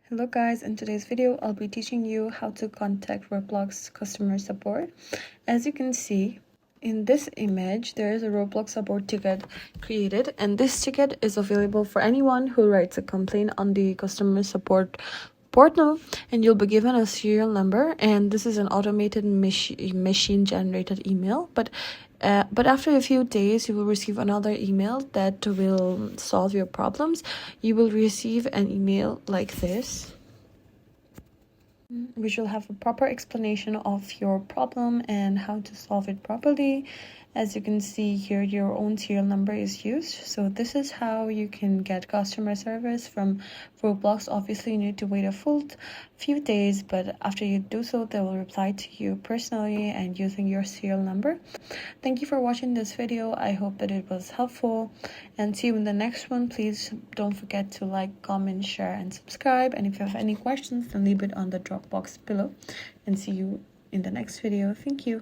Hello guys, in today's video I'll be teaching you how to contact Roblox Customer Support. As you can see in this image, there is a Roblox support ticket created, and this ticket is available for anyone who writes a complaint on the customer support portal, and you'll be given a serial number, and this is an automated machine generated email, but after a few days you will receive another email that will solve your problems. You will receive an email like this, which will have a proper explanation of your problem and how to solve it properly. As you can see here, your own serial number is used. So this is how you can get customer service from Roblox. Obviously, you need to wait a full few days, but after you do so, they will reply to you personally and using your serial number. Thank you for watching this video. I hope that it was helpful, and see you in the next one. Please don't forget to like, comment, share, and subscribe. And if you have any questions, then leave it on the drop box below, and see you in the next video. Thank you.